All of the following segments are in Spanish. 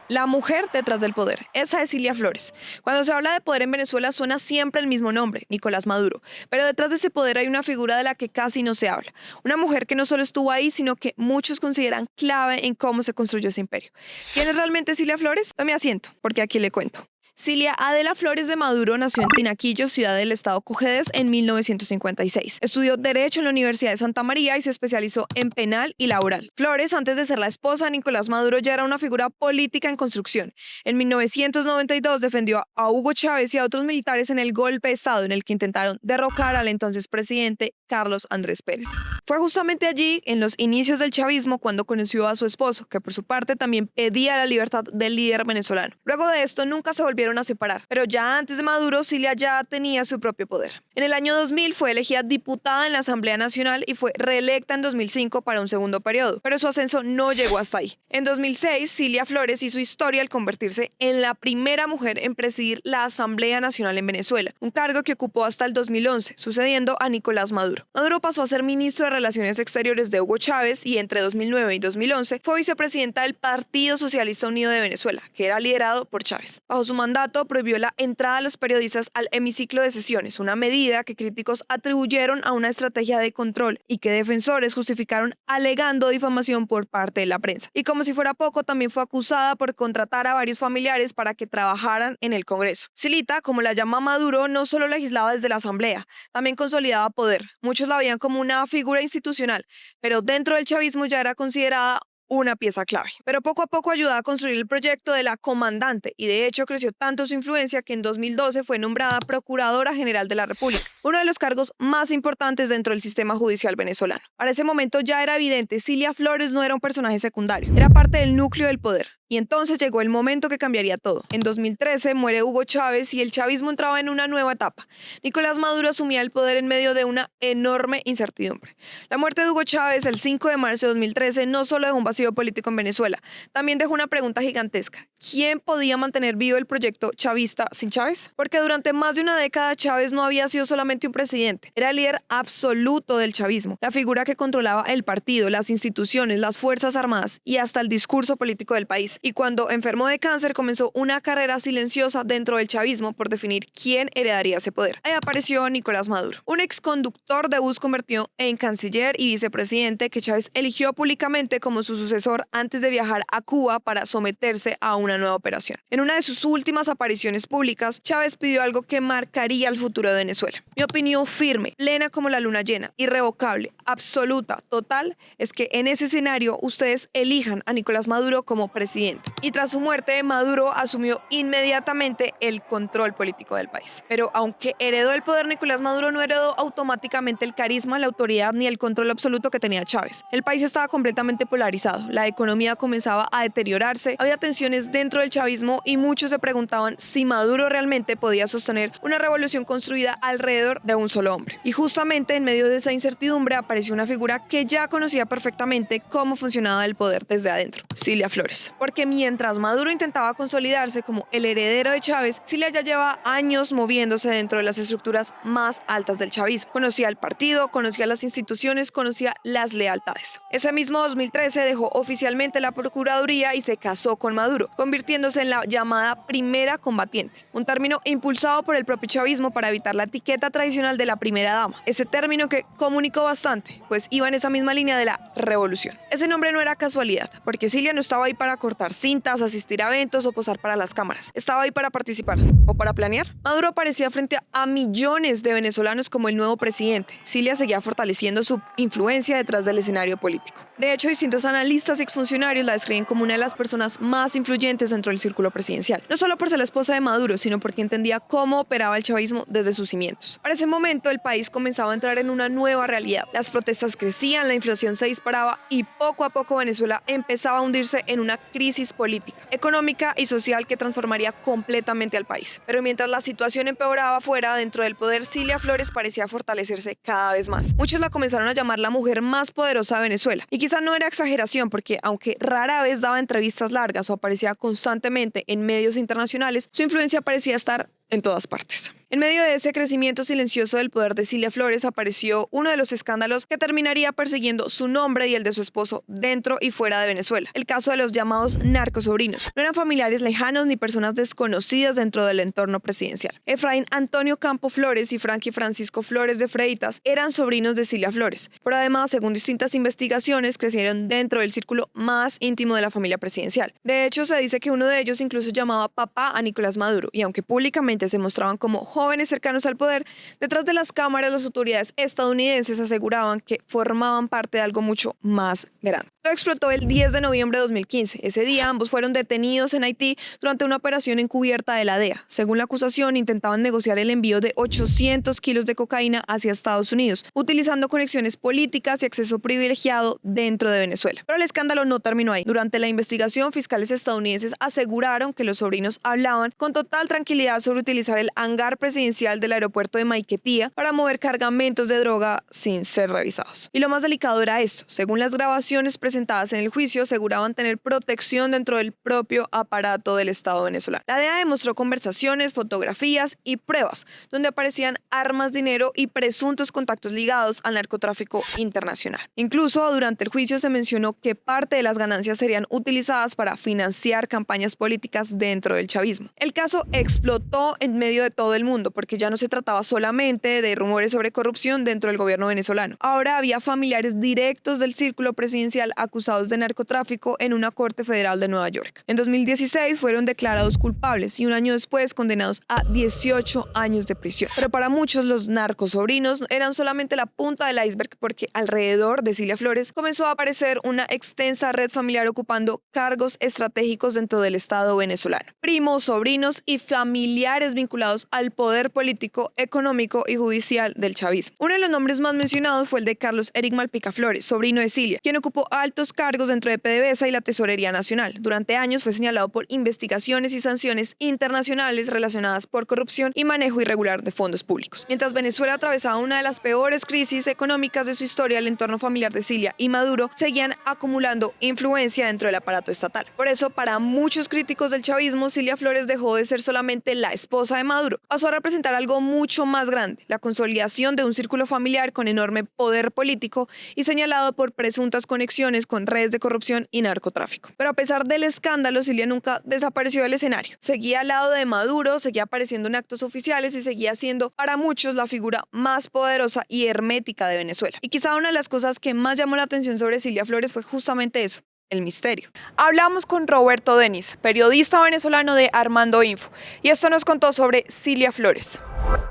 La mujer detrás del poder. Esa es Cilia Flores. Cuando se habla de poder en Venezuela suena siempre el mismo nombre, Nicolás Maduro. Pero detrás de ese poder hay una figura de la que casi no se habla. Una mujer que no solo estuvo ahí, sino que muchos consideran clave en cómo se construyó ese imperio. ¿Quién es realmente Cilia Flores? Tome asiento, porque aquí le cuento. Cilia Adela Flores de Maduro nació en Tinaquillo, ciudad del estado Cojedes, en 1956. Estudió Derecho en la Universidad de Santa María y se especializó en penal y laboral. Flores, antes de ser la esposa de Nicolás Maduro, ya era una figura política en construcción. En 1992 defendió a Hugo Chávez y a otros militares en el golpe de Estado en el que intentaron derrocar al entonces presidente Carlos Andrés Pérez. Fue justamente allí, en los inicios del chavismo, cuando conoció a su esposo, que por su parte también pedía la libertad del líder venezolano. Luego de esto nunca se volvieron a separar, pero ya antes de Maduro, Cilia ya tenía su propio poder. En el año 2000 fue elegida diputada en la Asamblea Nacional y fue reelecta en 2005 para un segundo periodo, pero su ascenso no llegó hasta ahí. En 2006, Cilia Flores hizo historia al convertirse en la primera mujer en presidir la Asamblea Nacional en Venezuela, un cargo que ocupó hasta el 2011, sucediendo a Nicolás Maduro. Maduro pasó a ser ministro de Relaciones Exteriores de Hugo Chávez y entre 2009 y 2011 fue vicepresidenta del Partido Socialista Unido de Venezuela, que era liderado por Chávez. Bajo su mandato prohibió la entrada de los periodistas al hemiciclo de sesiones, una medida que críticos atribuyeron a una estrategia de control y que defensores justificaron alegando difamación por parte de la prensa. Y como si fuera poco, también fue acusada por contratar a varios familiares para que trabajaran en el Congreso. Cilita, como la llama Maduro, no solo legislaba desde la Asamblea, también consolidaba poder. Muchos la veían como una figura institucional, pero dentro del chavismo ya era considerada una pieza clave. Pero poco a poco ayudó a construir el proyecto de la comandante y de hecho creció tanto su influencia que en 2012 fue nombrada Procuradora General de la República, uno de los cargos más importantes dentro del sistema judicial venezolano. Para ese momento ya era evidente, Cilia Flores no era un personaje secundario, era parte del núcleo del poder. Y entonces llegó el momento que cambiaría todo. En 2013 muere Hugo Chávez y el chavismo entraba en una nueva etapa. Nicolás Maduro asumía el poder en medio de una enorme incertidumbre. La muerte de Hugo Chávez el 5 de marzo de 2013 no solo dejó un vacío político en Venezuela, también dejó una pregunta gigantesca. ¿Quién podía mantener vivo el proyecto chavista sin Chávez? Porque durante más de una década Chávez no había sido solamente un presidente, era el líder absoluto del chavismo, la figura que controlaba el partido, las instituciones, las fuerzas armadas y hasta el discurso político del país. Y cuando enfermó de cáncer comenzó una carrera silenciosa dentro del chavismo por definir quién heredaría ese poder. Ahí apareció Nicolás Maduro, un exconductor de bus convertido en canciller y vicepresidente que Chávez eligió públicamente como su sucesor antes de viajar a Cuba para someterse a una nueva operación. En una de sus últimas apariciones públicas, Chávez pidió algo que marcaría el futuro de Venezuela. Mi opinión firme, plena como la luna llena, irrevocable, absoluta, total, es que en ese escenario ustedes elijan a Nicolás Maduro como presidente. Y tras su muerte, Maduro asumió inmediatamente el control político del país. Pero aunque heredó el poder, Nicolás Maduro no heredó automáticamente el carisma, la autoridad ni el control absoluto que tenía Chávez. El país estaba completamente polarizado, la economía comenzaba a deteriorarse, había tensiones dentro del chavismo y muchos se preguntaban si Maduro realmente podía sostener una revolución construida alrededor de un solo hombre. Y justamente en medio de esa incertidumbre apareció una figura que ya conocía perfectamente cómo funcionaba el poder desde adentro, Cilia Flores. Porque mientras Maduro intentaba consolidarse como el heredero de Chávez, Cilia ya lleva años moviéndose dentro de las estructuras más altas del chavismo. Conocía el partido, conocía las instituciones, conocía las lealtades. Ese mismo 2013 dejó oficialmente la Procuraduría y se casó con Maduro, convirtiéndose en la llamada primera combatiente, un término impulsado por el propio chavismo para evitar la etiqueta tradicional de la primera dama, ese término que comunicó bastante, pues iba en esa misma línea de la revolución. Ese nombre no era casualidad, porque Cilia no estaba ahí para cortar cintas, asistir a eventos o posar para las cámaras. Estaba ahí para participar o para planear. Maduro aparecía frente a millones de venezolanos como el nuevo presidente. Cilia seguía fortaleciendo su influencia detrás del escenario político. De hecho, distintos analistas y exfuncionarios la describen como una de las personas más influyentes dentro del círculo presidencial. No solo por ser la esposa de Maduro, sino porque entendía cómo operaba el chavismo desde sus cimientos. Para ese momento, el país comenzaba a entrar en una nueva realidad. Las protestas crecían, la inflación se disparaba y poco a poco Venezuela empezaba a hundirse en una crisis política, económica y social que transformaría completamente al país. Pero mientras la situación empeoraba afuera, dentro del poder, Cilia Flores parecía fortalecerse cada vez más. Muchos la comenzaron a llamar la mujer más poderosa de Venezuela. Y quizá no era exageración, porque aunque rara vez daba entrevistas largas o aparecía constantemente en medios internacionales, su influencia parecía estar en todas partes. En medio de ese crecimiento silencioso del poder de Cilia Flores apareció uno de los escándalos que terminaría persiguiendo su nombre y el de su esposo dentro y fuera de Venezuela. El caso de los llamados narcosobrinos. No eran familiares lejanos ni personas desconocidas dentro del entorno presidencial. Efraín Antonio Campo Flores y Frankie Francisco Flores de Freitas eran sobrinos de Cilia Flores, pero además, según distintas investigaciones, crecieron dentro del círculo más íntimo de la familia presidencial. De hecho, se dice que uno de ellos incluso llamaba papá a Nicolás Maduro, y aunque públicamente se mostraban como jóvenes cercanos al poder, detrás de las cámaras las autoridades estadounidenses aseguraban que formaban parte de algo mucho más grande. Todo explotó el 10 de noviembre de 2015. Ese día ambos fueron detenidos en Haití durante una operación encubierta de la DEA. Según la acusación, intentaban negociar el envío de 800 kilos de cocaína hacia Estados Unidos, utilizando conexiones políticas y acceso privilegiado dentro de Venezuela. Pero el escándalo no terminó ahí. Durante la investigación, fiscales estadounidenses aseguraron que los sobrinos hablaban con total tranquilidad sobre utilizar el hangar presidencial del aeropuerto de Maiquetía para mover cargamentos de droga sin ser revisados. Y lo más delicado era esto. Según las grabaciones presentadas en el juicio, aseguraban tener protección dentro del propio aparato del Estado venezolano. La DEA demostró conversaciones, fotografías y pruebas donde aparecían armas, dinero y presuntos contactos ligados al narcotráfico internacional. Incluso durante el juicio se mencionó que parte de las ganancias serían utilizadas para financiar campañas políticas dentro del chavismo. El caso explotó en medio de todo el mundo porque ya no se trataba solamente de rumores sobre corrupción dentro del gobierno venezolano. Ahora había familiares directos del círculo presidencial acusados de narcotráfico en una corte federal de Nueva York. En 2016 fueron declarados culpables y un año después condenados a 18 años de prisión. Pero para muchos los narcosobrinos eran solamente la punta del iceberg porque alrededor de Cilia Flores comenzó a aparecer una extensa red familiar ocupando cargos estratégicos dentro del Estado venezolano. Primos, sobrinos y familiares vinculados al poder político, económico y judicial del chavismo. Uno de los nombres más mencionados fue el de Carlos Eric Malpica Flores, sobrino de Cilia, quien ocupó altos cargos dentro de PDVSA y la Tesorería Nacional. Durante años fue señalado por investigaciones y sanciones internacionales relacionadas por corrupción y manejo irregular de fondos públicos. Mientras Venezuela atravesaba una de las peores crisis económicas de su historia, el entorno familiar de Cilia y Maduro seguían acumulando influencia dentro del aparato estatal. Por eso, para muchos críticos del chavismo, Cilia Flores dejó de ser solamente la esposa de Maduro. Pasó a representar algo mucho más grande, la consolidación de un círculo familiar con enorme poder político y señalado por presuntas conexiones con redes de corrupción y narcotráfico. Pero a pesar del escándalo, Cilia nunca desapareció del escenario. Seguía al lado de Maduro, seguía apareciendo en actos oficiales y seguía siendo para muchos la figura más poderosa y hermética de Venezuela. Y quizá una de las cosas que más llamó la atención sobre Cilia Flores fue justamente eso: el misterio. Hablamos con Roberto Denis, periodista venezolano de Armando Info, y esto nos contó sobre Cilia Flores.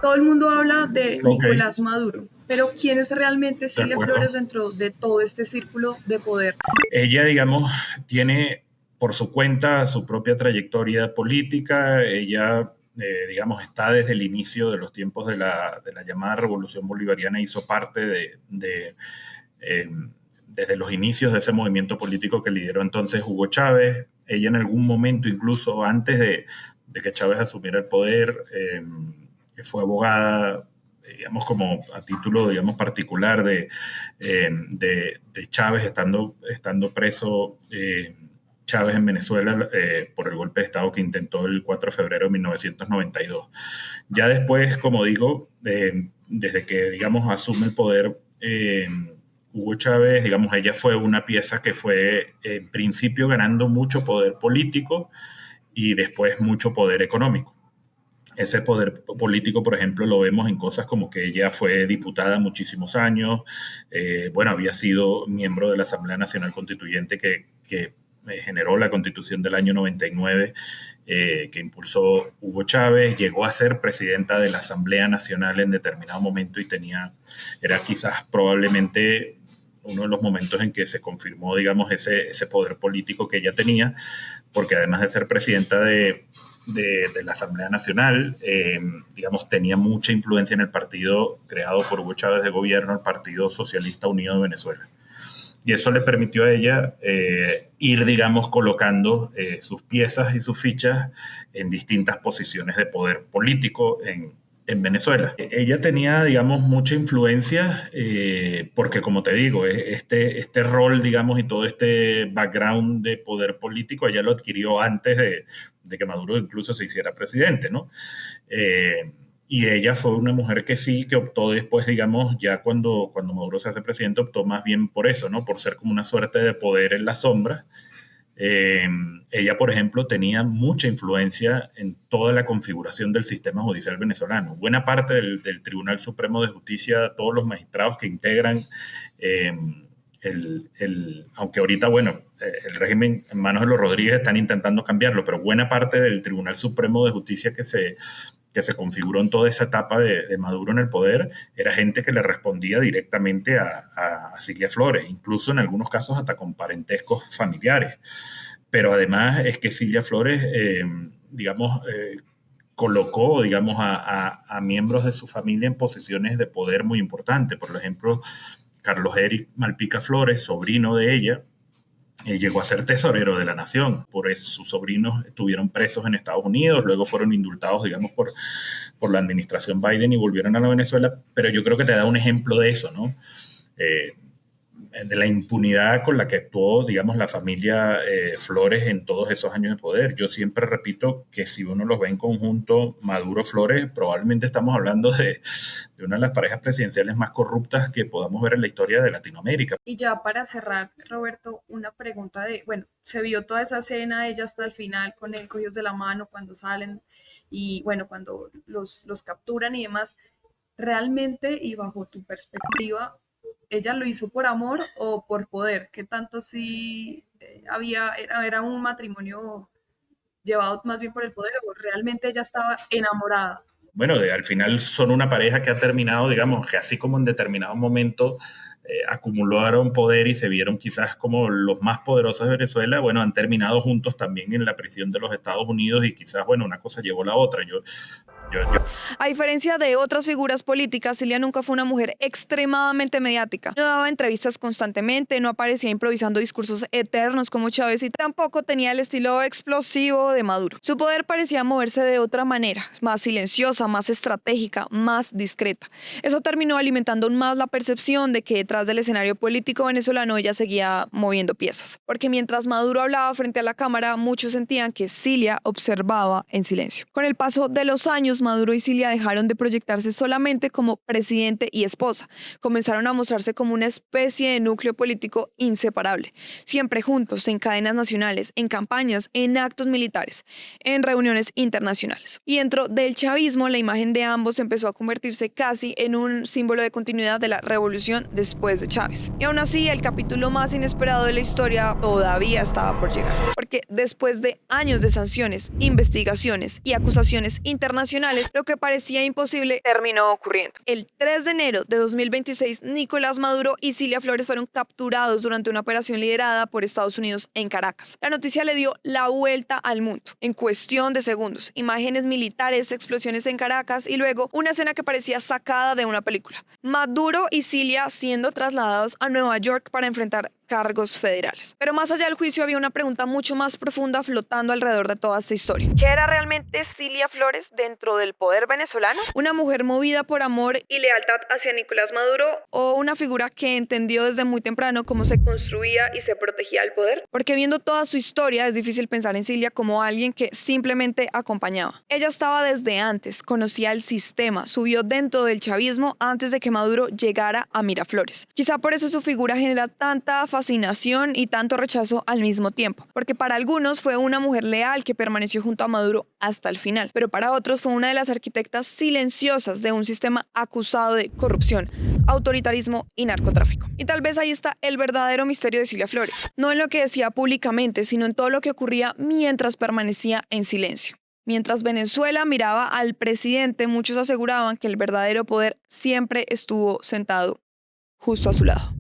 Todo el mundo habla de Nicolás Maduro, pero ¿quién es realmente Cilia Flores dentro de todo este círculo de poder? Ella, digamos, tiene por su cuenta su propia trayectoria política. Ella, digamos, está desde el inicio de los tiempos de la llamada Revolución Bolivariana, hizo parte desde los inicios de ese movimiento político que lideró entonces Hugo Chávez. Ella en algún momento, incluso antes de que Chávez asumiera el poder, fue abogada, digamos, como a título, digamos, particular de Chávez, estando preso Chávez en Venezuela por el golpe de Estado que intentó el 4 de febrero de 1992. Ya después, como digo, desde que, digamos, asume el poder Hugo Chávez, digamos, ella fue una pieza que fue en principio ganando mucho poder político y después mucho poder económico. Ese poder político, por ejemplo, lo vemos en cosas como que ella fue diputada muchísimos años, había sido miembro de la Asamblea Nacional Constituyente que generó la Constitución del año 99, que impulsó Hugo Chávez, llegó a ser presidenta de la Asamblea Nacional en determinado momento y era quizás probablemente uno de los momentos en que se confirmó, digamos, ese poder político que ella tenía, porque además de ser presidenta de la Asamblea Nacional, digamos, tenía mucha influencia en el partido creado por Hugo Chávez de gobierno, el Partido Socialista Unido de Venezuela. Y eso le permitió a ella ir, digamos, colocando sus piezas y sus fichas en distintas posiciones de poder político en en Venezuela. Ella tenía, digamos, mucha influencia porque, como te digo, este rol, digamos, y todo este background de poder político, ella lo adquirió antes de que Maduro incluso se hiciera presidente, ¿no? Y ella fue una mujer que sí, que optó después, digamos, ya cuando Maduro se hace presidente, optó más bien por eso, ¿no? Por ser como una suerte de poder en la sombra. Eh, Ella, por ejemplo, tenía mucha influencia en toda la configuración del sistema judicial venezolano. Buena parte del Tribunal Supremo de Justicia, todos los magistrados que integran, eh, aunque ahorita, bueno, el régimen en manos de los Rodríguez están intentando cambiarlo, pero buena parte del Tribunal Supremo de Justicia que se configuró en toda esa etapa de Maduro en el poder, era gente que le respondía directamente a Cilia Flores, incluso en algunos casos hasta con parentescos familiares. Pero además es que Cilia Flores, digamos, colocó, digamos, a miembros de su familia en posiciones de poder muy importantes. Por ejemplo, Carlos Eric Malpica Flores, sobrino de ella, llegó a ser tesorero de la nación. Por eso sus sobrinos estuvieron presos en Estados Unidos, luego fueron indultados, digamos, por la administración Biden y volvieron a la Venezuela. Pero yo creo que te da un ejemplo de eso, ¿no? De la impunidad con la que actuó, digamos, la familia Flores en todos esos años de poder. Yo siempre repito que si uno los ve en conjunto, Maduro-Flores, probablemente estamos hablando de una de las parejas presidenciales más corruptas que podamos ver en la historia de Latinoamérica. Y ya para cerrar, Roberto, una pregunta bueno, se vio toda esa escena de ella hasta el final con él cogidos de la mano cuando salen y bueno, cuando los capturan y demás. ¿Realmente y bajo tu perspectiva, ella lo hizo por amor o por poder? ¿Qué tanto sí era un matrimonio llevado más bien por el poder o realmente ella estaba enamorada? Bueno, al final son una pareja que ha terminado, digamos, que así como en determinado momento acumularon poder y se vieron quizás como los más poderosos de Venezuela, bueno, han terminado juntos también en la prisión de los Estados Unidos y quizás, bueno, una cosa llevó a la otra. A diferencia de otras figuras políticas, Cilia nunca fue una mujer extremadamente mediática. No daba entrevistas constantemente, no aparecía improvisando discursos eternos como Chávez y tampoco tenía el estilo explosivo de Maduro. Su poder parecía moverse de otra manera, más silenciosa, más estratégica, más discreta. Eso terminó alimentando aún más la percepción de que detrás del escenario político venezolano ella seguía moviendo piezas. Porque mientras Maduro hablaba frente a la cámara, muchos sentían que Cilia observaba en silencio. Con el paso de los años, Maduro y Cilia dejaron de proyectarse solamente como presidente y esposa. Comenzaron a mostrarse como una especie de núcleo político inseparable, siempre juntos, en cadenas nacionales, en campañas, en actos militares, en reuniones internacionales. Y dentro del chavismo, la imagen de ambos empezó a convertirse casi en un símbolo de continuidad de la revolución después de Chávez. Y aún así, el capítulo más inesperado de la historia todavía estaba por llegar. Porque después de años de sanciones, investigaciones y acusaciones internacionales, lo que parecía imposible terminó ocurriendo. El 3 de enero de 2026, Nicolás Maduro y Cilia Flores fueron capturados durante una operación liderada por Estados Unidos en Caracas. La noticia le dio la vuelta al mundo en cuestión de segundos. Imágenes militares, explosiones en Caracas y luego una escena que parecía sacada de una película. Maduro y Cilia siendo trasladados a Nueva York para enfrentar cargos federales. Pero más allá del juicio había una pregunta mucho más profunda flotando alrededor de toda esta historia. ¿Qué era realmente Cilia Flores dentro del poder venezolano? ¿Una mujer movida por amor y lealtad hacia Nicolás Maduro o una figura que entendió desde muy temprano cómo se construía y se protegía el poder? Porque viendo toda su historia es difícil pensar en Cilia como alguien que simplemente acompañaba. Ella estaba desde antes, conocía el sistema, subió dentro del chavismo antes de que Maduro llegara a Miraflores. Quizá por eso su figura genera tanta fascinación y tanto rechazo al mismo tiempo, porque para algunos fue una mujer leal que permaneció junto a Maduro hasta el final, pero para otros fue una de las arquitectas silenciosas de un sistema acusado de corrupción, autoritarismo y narcotráfico. Y tal vez ahí está el verdadero misterio de Cilia Flores, no en lo que decía públicamente, sino en todo lo que ocurría mientras permanecía en silencio. Mientras Venezuela miraba al presidente, muchos aseguraban que el verdadero poder siempre estuvo sentado justo a su lado.